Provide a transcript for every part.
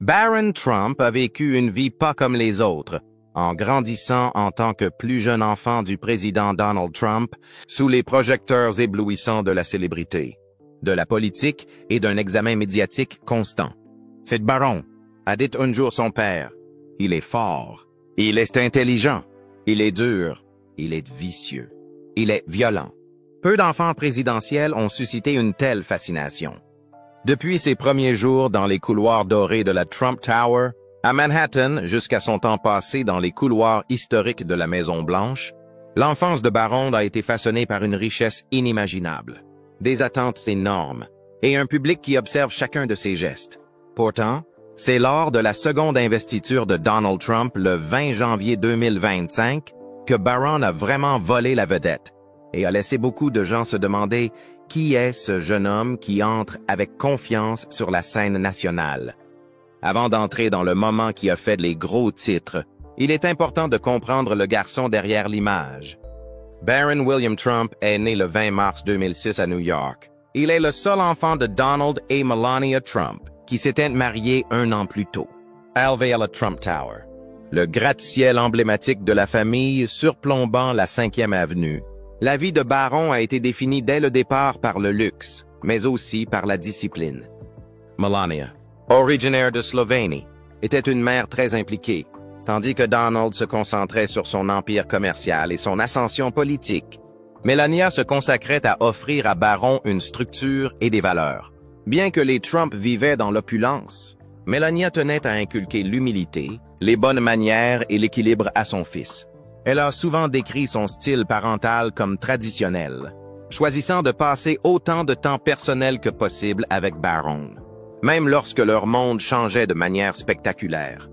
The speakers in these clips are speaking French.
Barron Trump a vécu une vie pas comme les autres, en grandissant en tant que plus jeune enfant du président Donald Trump sous les projecteurs éblouissants de la célébrité, de la politique et d'un examen médiatique constant. C'est Barron, a dit un jour son père. Il est fort, il est intelligent, il est dur, il est vicieux, il est violent. Peu d'enfants présidentiels ont suscité une telle fascination. Depuis ses premiers jours dans les couloirs dorés de la Trump Tower, à Manhattan jusqu'à son temps passé dans les couloirs historiques de la Maison-Blanche, l'enfance de Barron a été façonnée par une richesse inimaginable, des attentes énormes et un public qui observe chacun de ses gestes. Pourtant, c'est lors de la seconde investiture de Donald Trump le 20 janvier 2025 que Barron a vraiment volé la vedette et a laissé beaucoup de gens se demander qui est ce jeune homme qui entre avec confiance sur la scène nationale. Avant d'entrer dans le moment qui a fait les gros titres, il est important de comprendre le garçon derrière l'image. Barron William Trump est né le 20 mars 2006 à New York. Il est le seul enfant de Donald et Melania Trump, qui s'étaient mariés un an plus tôt. Élevé à la Trump Tower, le gratte-ciel emblématique de la famille surplombant la 5e avenue, la vie de Barron a été définie dès le départ par le luxe, mais aussi par la discipline. Melania, originaire de Slovénie, était une mère très impliquée, tandis que Donald se concentrait sur son empire commercial et son ascension politique. Melania se consacrait à offrir à Barron une structure et des valeurs. Bien que les Trump vivaient dans l'opulence, Melania tenait à inculquer l'humilité, les bonnes manières et l'équilibre à son fils. Elle a souvent décrit son style parental comme traditionnel, choisissant de passer autant de temps personnel que possible avec Barron, même lorsque leur monde changeait de manière spectaculaire.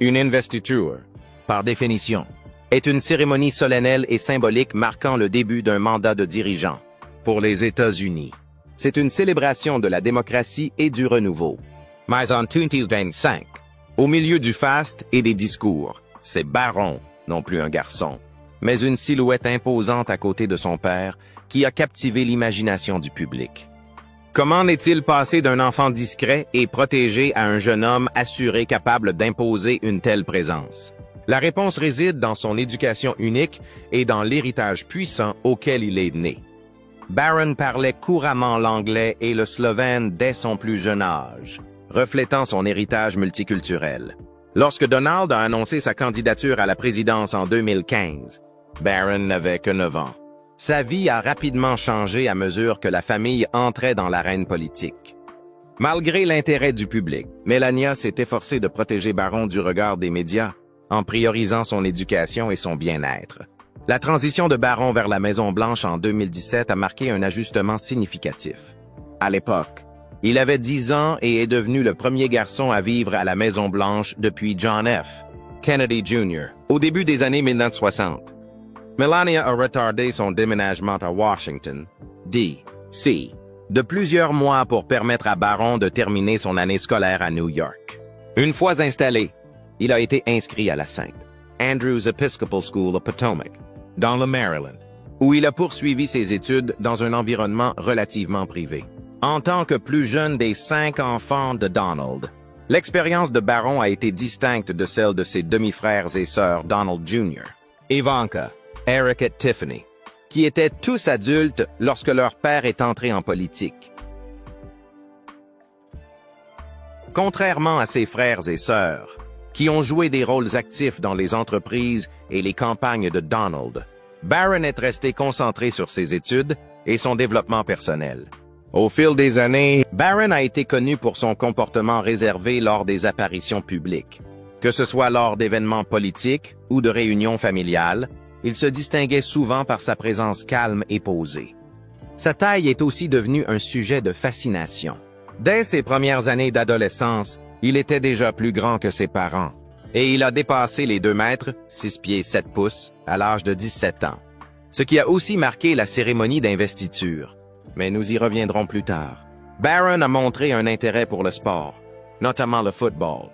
Une investiture, par définition, est une cérémonie solennelle et symbolique marquant le début d'un mandat de dirigeant. Pour les États-Unis, c'est une célébration de la démocratie et du renouveau. Mais en 2025, au milieu du faste et des discours, c'est Barron, non plus un garçon, mais une silhouette imposante à côté de son père qui a captivé l'imagination du public. Comment n'est-il passé d'un enfant discret et protégé à un jeune homme assuré capable d'imposer une telle présence? La réponse réside dans son éducation unique et dans l'héritage puissant auquel il est né. Barron parlait couramment l'anglais et le slovène dès son plus jeune âge, reflétant son héritage multiculturel. Lorsque Donald a annoncé sa candidature à la présidence en 2015, Barron n'avait que 9 ans. Sa vie a rapidement changé à mesure que la famille entrait dans l'arène politique. Malgré l'intérêt du public, Melania s'est efforcée de protéger Barron du regard des médias, en priorisant son éducation et son bien-être. La transition de Barron vers la Maison-Blanche en 2017 a marqué un ajustement significatif. À l'époque, il avait 10 ans et est devenu le premier garçon à vivre à la Maison-Blanche depuis John F. Kennedy Jr. au début des années 1960. Melania a retardé son déménagement à Washington, D.C., de plusieurs mois pour permettre à Barron de terminer son année scolaire à New York. Une fois installé, il a été inscrit à la St. Andrew's Episcopal School of Potomac, dans le Maryland, où il a poursuivi ses études dans un environnement relativement privé. En tant que plus jeune des 5 enfants de Donald, l'expérience de Barron a été distincte de celle de ses demi-frères et sœurs Donald Jr., Ivanka, Eric et Tiffany, qui étaient tous adultes lorsque leur père est entré en politique. Contrairement à ses frères et sœurs, qui ont joué des rôles actifs dans les entreprises et les campagnes de Donald, Barron est resté concentré sur ses études et son développement personnel. Au fil des années, Barron a été connu pour son comportement réservé lors des apparitions publiques. Que ce soit lors d'événements politiques ou de réunions familiales, il se distinguait souvent par sa présence calme et posée. Sa taille est aussi devenue un sujet de fascination. Dès ses premières années d'adolescence, il était déjà plus grand que ses parents, et il a dépassé les 2 mètres, 6 pieds 7 pouces, à l'âge de 17 ans. Ce qui a aussi marqué la cérémonie d'investiture. Mais nous y reviendrons plus tard. Barron a montré un intérêt pour le sport, notamment le football.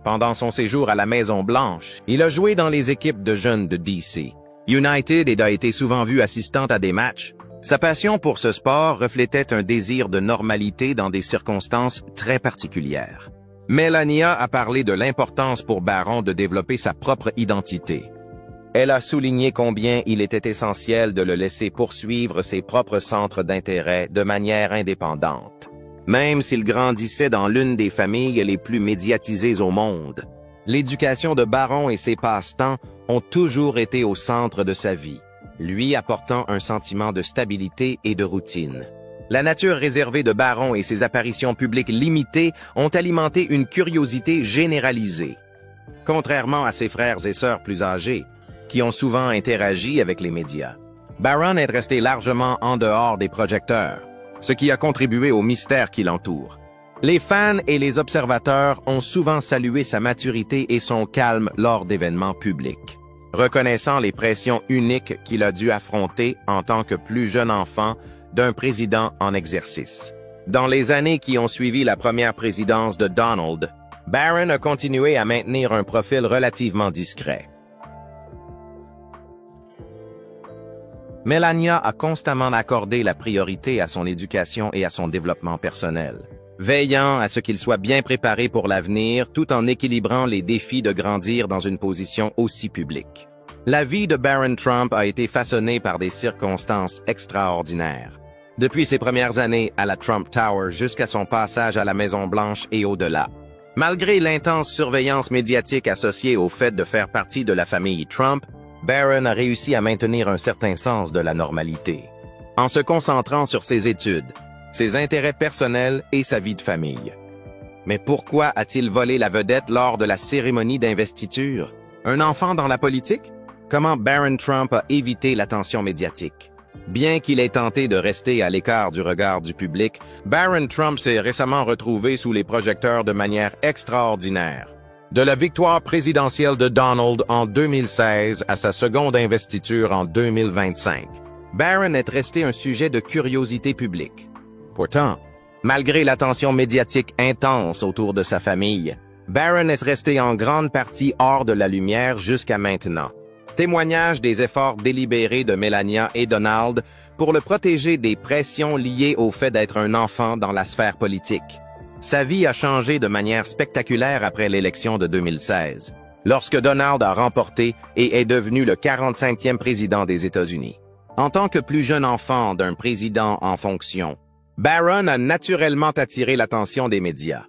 Pendant son séjour à la Maison-Blanche, il a joué dans les équipes de jeunes de D.C. United et a été souvent vu assistant à des matchs, Sa passion pour ce sport reflétait un désir de normalité dans des circonstances très particulières. Melania a parlé de l'importance pour Barron de développer sa propre identité. Elle a souligné combien il était essentiel de le laisser poursuivre ses propres centres d'intérêt de manière indépendante, même s'il grandissait dans l'une des familles les plus médiatisées au monde. L'éducation de Barron et ses passe-temps ont toujours été au centre de sa vie, lui apportant un sentiment de stabilité et de routine. La nature réservée de Barron et ses apparitions publiques limitées ont alimenté une curiosité généralisée. Contrairement à ses frères et sœurs plus âgés, qui ont souvent interagi avec les médias, Barron est resté largement en dehors des projecteurs, ce qui a contribué au mystère qui l'entoure. Les fans et les observateurs ont souvent salué sa maturité et son calme lors d'événements publics, reconnaissant les pressions uniques qu'il a dû affronter en tant que plus jeune enfant d'un président en exercice. Dans les années qui ont suivi la première présidence de Donald, Barron a continué à maintenir un profil relativement discret. Melania a constamment accordé la priorité à son éducation et à son développement personnel, veillant à ce qu'il soit bien préparé pour l'avenir tout en équilibrant les défis de grandir dans une position aussi publique. La vie de Barron Trump a été façonnée par des circonstances extraordinaires. Depuis ses premières années à la Trump Tower jusqu'à son passage à la Maison-Blanche et au-delà. Malgré l'intense surveillance médiatique associée au fait de faire partie de la famille Trump, Barron a réussi à maintenir un certain sens de la normalité, en se concentrant sur ses études, ses intérêts personnels et sa vie de famille. Mais pourquoi a-t-il volé la vedette lors de la cérémonie d'investiture? Un enfant dans la politique? Comment Barron Trump a évité l'attention médiatique? Bien qu'il ait tenté de rester à l'écart du regard du public, Barron Trump s'est récemment retrouvé sous les projecteurs de manière extraordinaire. De la victoire présidentielle de Donald en 2016 à sa seconde investiture en 2025, Barron est resté un sujet de curiosité publique. Pourtant, malgré l'attention médiatique intense autour de sa famille, Barron est resté en grande partie hors de la lumière jusqu'à maintenant. Témoignage des efforts délibérés de Melania et Donald pour le protéger des pressions liées au fait d'être un enfant dans la sphère politique. Sa vie a changé de manière spectaculaire après l'élection de 2016, lorsque Donald a remporté et est devenu le 45e président des États-Unis. En tant que plus jeune enfant d'un président en fonction, Barron a naturellement attiré l'attention des médias.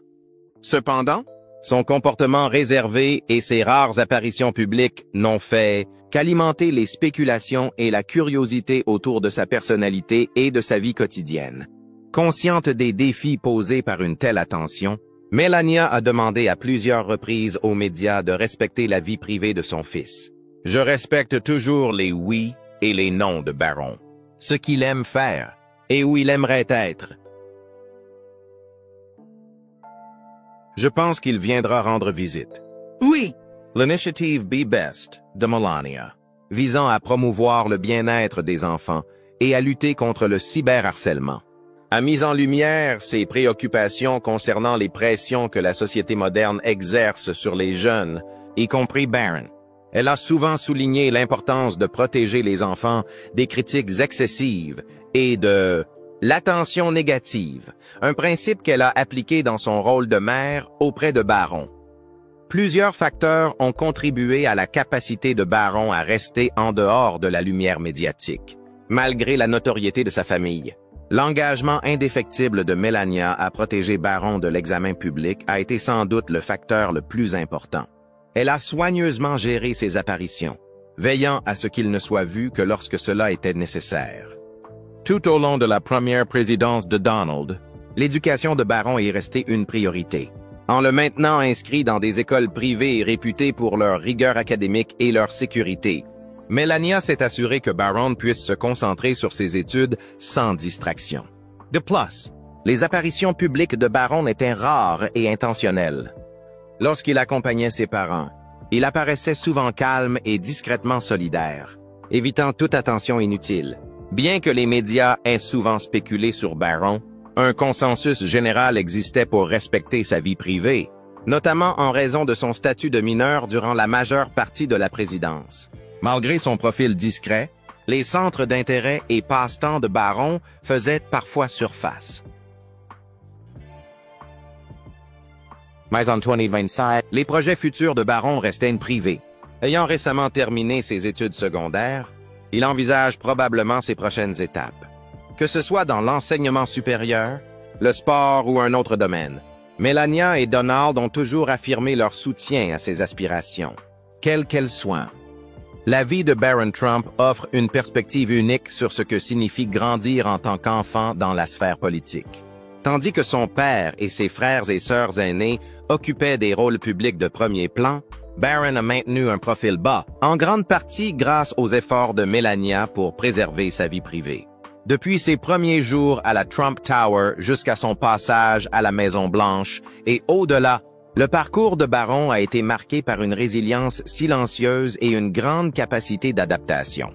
Cependant, son comportement réservé et ses rares apparitions publiques n'ont fait qu'alimenter les spéculations et la curiosité autour de sa personnalité et de sa vie quotidienne. Consciente des défis posés par une telle attention, Melania a demandé à plusieurs reprises aux médias de respecter la vie privée de son fils. « Je respecte toujours les oui et les non de Barron, ce qu'il aime faire et où il aimerait être. Je pense qu'il viendra rendre visite. » Oui. L'initiative Be Best de Melania, visant à promouvoir le bien-être des enfants et à lutter contre le cyberharcèlement, a mis en lumière ses préoccupations concernant les pressions que la société moderne exerce sur les jeunes, y compris Barron. Elle a souvent souligné l'importance de protéger les enfants des critiques excessives et de l'attention négative, un principe qu'elle a appliqué dans son rôle de mère auprès de Barron. Plusieurs facteurs ont contribué à la capacité de Barron à rester en dehors de la lumière médiatique, malgré la notoriété de sa famille. L'engagement indéfectible de Melania à protéger Barron de l'examen public a été sans doute le facteur le plus important. Elle a soigneusement géré ses apparitions, veillant à ce qu'il ne soit vu que lorsque cela était nécessaire. Tout au long de la première présidence de Donald, l'éducation de Barron est restée une priorité, en le maintenant inscrit dans des écoles privées réputées pour leur rigueur académique et leur sécurité. Melania s'est assurée que Barron puisse se concentrer sur ses études sans distraction. De plus, les apparitions publiques de Barron étaient rares et intentionnelles. Lorsqu'il accompagnait ses parents, il apparaissait souvent calme et discrètement solidaire, évitant toute attention inutile. Bien que les médias aient souvent spéculé sur Barron, un consensus général existait pour respecter sa vie privée, notamment en raison de son statut de mineur durant la majeure partie de la présidence. Malgré son profil discret, les centres d'intérêt et passe-temps de Barron faisaient parfois surface. Mais en 2025, les projets futurs de Barron restaient privés. Ayant récemment terminé ses études secondaires, il envisage probablement ses prochaines étapes. Que ce soit dans l'enseignement supérieur, le sport ou un autre domaine, Melania et Donald ont toujours affirmé leur soutien à ses aspirations, quelles qu'elles soient. La vie de Barron Trump offre une perspective unique sur ce que signifie grandir en tant qu'enfant dans la sphère politique. Tandis que son père et ses frères et sœurs aînés occupaient des rôles publics de premier plan, Barron a maintenu un profil bas, en grande partie grâce aux efforts de Melania pour préserver sa vie privée. Depuis ses premiers jours à la Trump Tower jusqu'à son passage à la Maison-Blanche et au-delà, le parcours de Barron a été marqué par une résilience silencieuse et une grande capacité d'adaptation.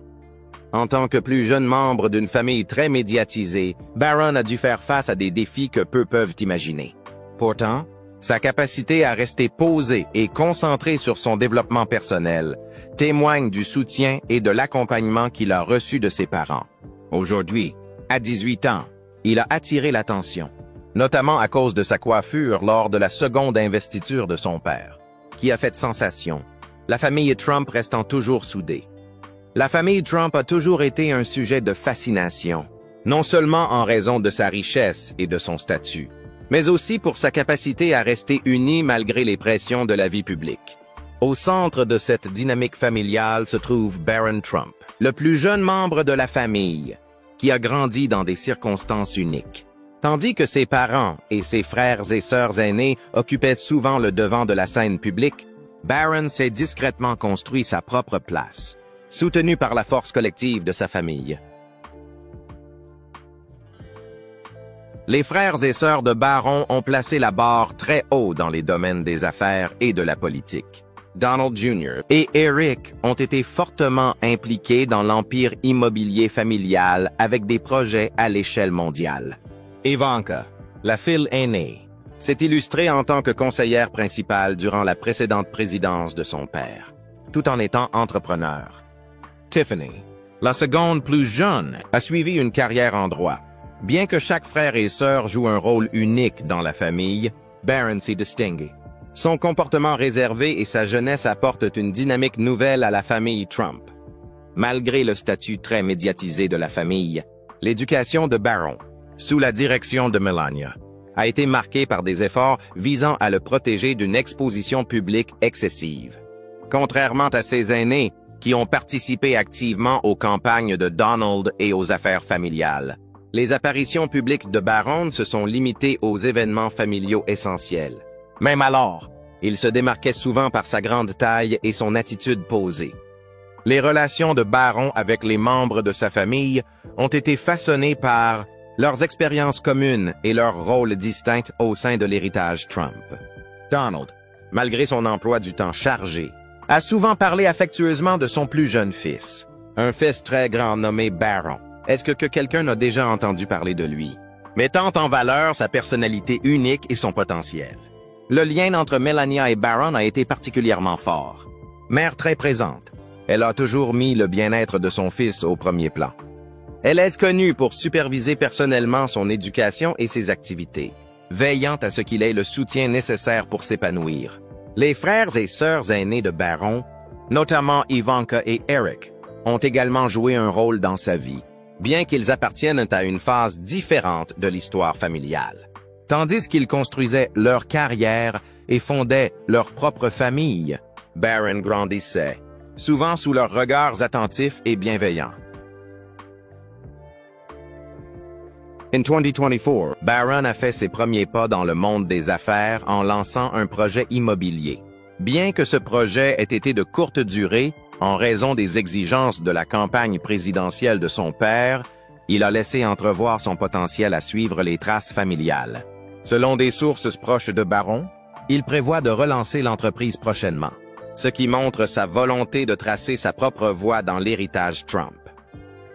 En tant que plus jeune membre d'une famille très médiatisée, Barron a dû faire face à des défis que peu peuvent imaginer. Pourtant, sa capacité à rester posé et concentré sur son développement personnel témoigne du soutien et de l'accompagnement qu'il a reçu de ses parents. Aujourd'hui, à 18 ans, il a attiré l'attention, notamment à cause de sa coiffure lors de la seconde investiture de son père, qui a fait sensation, la famille Trump restant toujours soudée. La famille Trump a toujours été un sujet de fascination, non seulement en raison de sa richesse et de son statut, mais aussi pour sa capacité à rester unie malgré les pressions de la vie publique. Au centre de cette dynamique familiale se trouve Barron Trump, le plus jeune membre de la famille, qui a grandi dans des circonstances uniques. Tandis que ses parents et ses frères et sœurs aînés occupaient souvent le devant de la scène publique, Barron s'est discrètement construit sa propre place, soutenu par la force collective de sa famille. Les frères et sœurs de Barron ont placé la barre très haut dans les domaines des affaires et de la politique. Donald Jr. et Eric ont été fortement impliqués dans l'empire immobilier familial avec des projets à l'échelle mondiale. Ivanka, la fille aînée, s'est illustrée en tant que conseillère principale durant la précédente présidence de son père, tout en étant entrepreneur. Tiffany, la seconde plus jeune, a suivi une carrière en droit. Bien que chaque frère et sœur joue un rôle unique dans la famille, Barron s'est distingué. Son comportement réservé et sa jeunesse apportent une dynamique nouvelle à la famille Trump. Malgré le statut très médiatisé de la famille, l'éducation de Barron, sous la direction de Melania, a été marquée par des efforts visant à le protéger d'une exposition publique excessive. Contrairement à ses aînés, qui ont participé activement aux campagnes de Donald et aux affaires familiales, les apparitions publiques de Barron se sont limitées aux événements familiaux essentiels. Même alors, il se démarquait souvent par sa grande taille et son attitude posée. Les relations de Barron avec les membres de sa famille ont été façonnées par leurs expériences communes et leurs rôles distincts au sein de l'héritage Trump. Donald, malgré son emploi du temps chargé, a souvent parlé affectueusement de son plus jeune fils, un fils très grand nommé Barron. Est-ce que quelqu'un a déjà entendu parler de lui? Mettant en valeur sa personnalité unique et son potentiel. Le lien entre Melania et Barron a été particulièrement fort. Mère très présente, elle a toujours mis le bien-être de son fils au premier plan. Elle est connue pour superviser personnellement son éducation et ses activités, veillant à ce qu'il ait le soutien nécessaire pour s'épanouir. Les frères et sœurs aînés de Barron, notamment Ivanka et Eric, ont également joué un rôle dans sa vie, bien qu'ils appartiennent à une phase différente de l'histoire familiale. Tandis qu'ils construisaient leur carrière et fondaient leur propre famille, Barron grandissait, souvent sous leurs regards attentifs et bienveillants. En 2024, Barron a fait ses premiers pas dans le monde des affaires en lançant un projet immobilier. Bien que ce projet ait été de courte durée, en raison des exigences de la campagne présidentielle de son père, il a laissé entrevoir son potentiel à suivre les traces familiales. Selon des sources proches de Barron, il prévoit de relancer l'entreprise prochainement, ce qui montre sa volonté de tracer sa propre voie dans l'héritage Trump.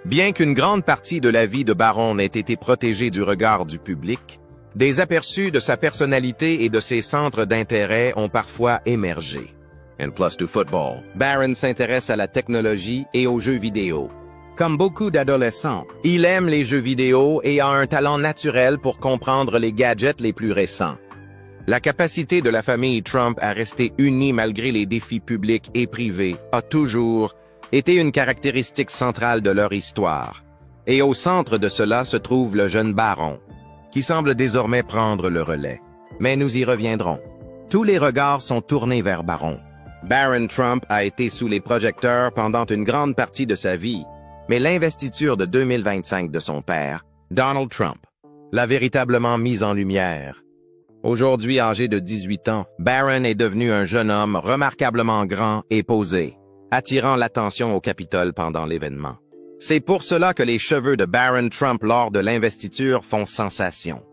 Bien qu'une grande partie de la vie de Barron ait été protégée du regard du public, des aperçus de sa personnalité et de ses centres d'intérêt ont parfois émergé. En plus du football, Barron s'intéresse à la technologie et aux jeux vidéo. Comme beaucoup d'adolescents, il aime les jeux vidéo et a un talent naturel pour comprendre les gadgets les plus récents. La capacité de la famille Trump à rester unie malgré les défis publics et privés a toujours été une caractéristique centrale de leur histoire. Et au centre de cela se trouve le jeune baron, qui semble désormais prendre le relais. Mais nous y reviendrons. Tous les regards sont tournés vers Baron. Baron Trump a été sous les projecteurs pendant une grande partie de sa vie, mais l'investiture de 2025 de son père, Donald Trump, l'a véritablement mise en lumière. Aujourd'hui âgé de 18 ans, Barron est devenu un jeune homme remarquablement grand et posé, attirant l'attention au Capitole pendant l'événement. C'est pour cela que les cheveux de Barron Trump lors de l'investiture font sensation.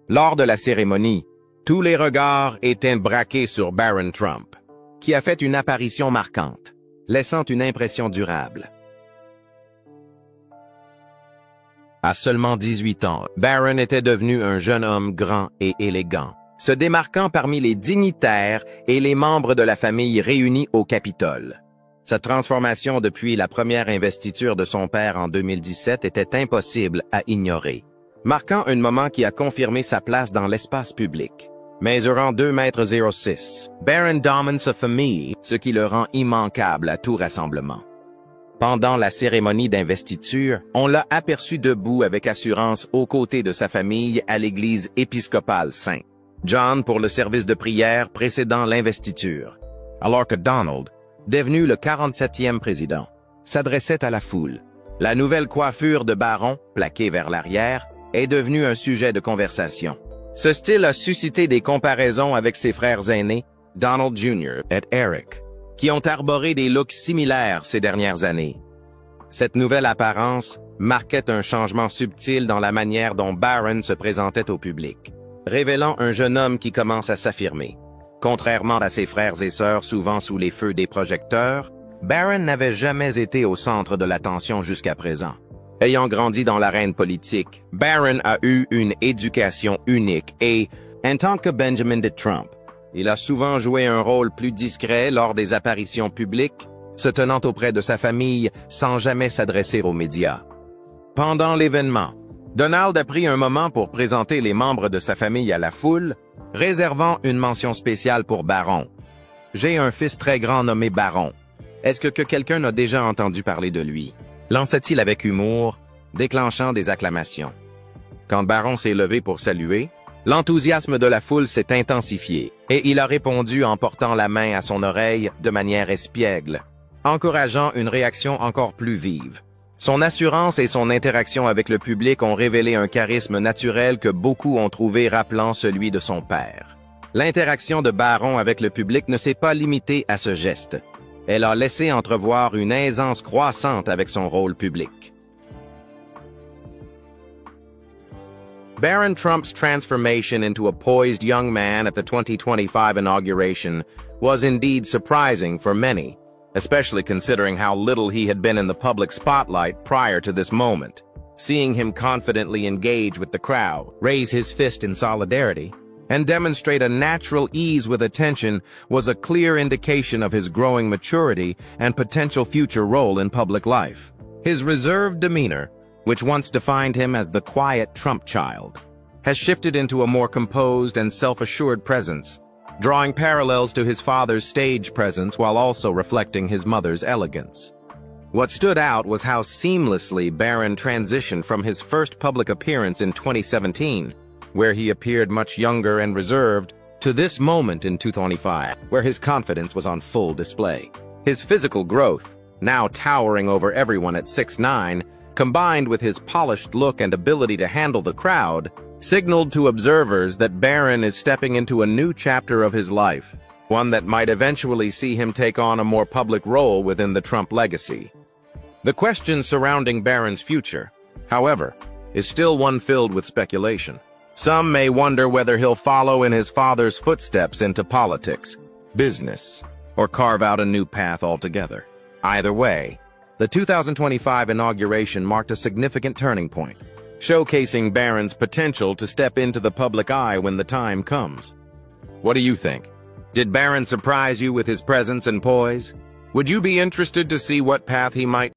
Lors de la cérémonie, tous les regards étaient braqués sur Barron Trump, qui a fait une apparition marquante, laissant une impression durable. À seulement 18 ans, Barron était devenu un jeune homme grand et élégant, se démarquant parmi les dignitaires et les membres de la famille réunis au Capitole. Sa transformation depuis la première investiture de son père en 2017 était impossible à ignorer, marquant un moment qui a confirmé sa place dans l'espace public. Mesurant 2,06 m, Barron domine sa famille, ce qui le rend immanquable à tout rassemblement. Pendant la cérémonie d'investiture, on l'a aperçu debout avec assurance aux côtés de sa famille à l'église épiscopale Saint John pour le service de prière précédant l'investiture, alors que Donald, devenu le 47e président, s'adressait à la foule. La nouvelle coiffure de Baron, plaquée vers l'arrière, est devenue un sujet de conversation. Ce style a suscité des comparaisons avec ses frères aînés, Donald Jr. et Eric, qui ont arboré des looks similaires ces dernières années. Cette nouvelle apparence marquait un changement subtil dans la manière dont Barron se présentait au public, révélant un jeune homme qui commence à s'affirmer. Contrairement à ses frères et sœurs souvent sous les feux des projecteurs, Barron n'avait jamais été au centre de l'attention jusqu'à présent. Ayant grandi dans l'arène politique, Barron a eu une éducation unique et, en tant que Benjamin de Trump, il a souvent joué un rôle plus discret lors des apparitions publiques, se tenant auprès de sa famille sans jamais s'adresser aux médias. Pendant l'événement, Donald a pris un moment pour présenter les membres de sa famille à la foule, réservant une mention spéciale pour Baron. « J'ai un fils très grand nommé Baron. Est-ce que quelqu'un a déjà entendu parler de lui? » lança-t-il avec humour, déclenchant des acclamations. Quand Baron s'est levé pour saluer, l'enthousiasme de la foule s'est intensifié, et il a répondu en portant la main à son oreille de manière espiègle, encourageant une réaction encore plus vive. Son assurance et son interaction avec le public ont révélé un charisme naturel que beaucoup ont trouvé rappelant celui de son père. L'interaction de Baron avec le public ne s'est pas limitée à ce geste. Elle a laissé entrevoir une aisance croissante avec son rôle public. Barron Trump's transformation into a poised young man at the 2025 inauguration was indeed surprising for many, especially considering how little he had been in the public spotlight prior to this moment. Seeing him confidently engage with the crowd, raise his fist in solidarity, and demonstrate a natural ease with attention was a clear indication of his growing maturity and potential future role in public life. His reserved demeanor, which once defined him as the quiet Trump child, has shifted into a more composed and self-assured presence, drawing parallels to his father's stage presence while also reflecting his mother's elegance. What stood out was how seamlessly Barron transitioned from his first public appearance in 2017, where he appeared much younger and reserved, to this moment in 2025, where his confidence was on full display. His physical growth, now towering over everyone at 6'9", combined with his polished look and ability to handle the crowd, signaled to observers that Barron is stepping into a new chapter of his life, one that might eventually see him take on a more public role within the Trump legacy. The question surrounding Barron's future, however, is still one filled with speculation. Some may wonder whether he'll follow in his father's footsteps into politics, business, or carve out a new path altogether. Either way, the 2025 inauguration marked a significant turning point, showcasing Barron's potential to step into the public eye when the time comes. What do you think? Did Barron surprise you with his presence and poise? Would you be interested to see what path he might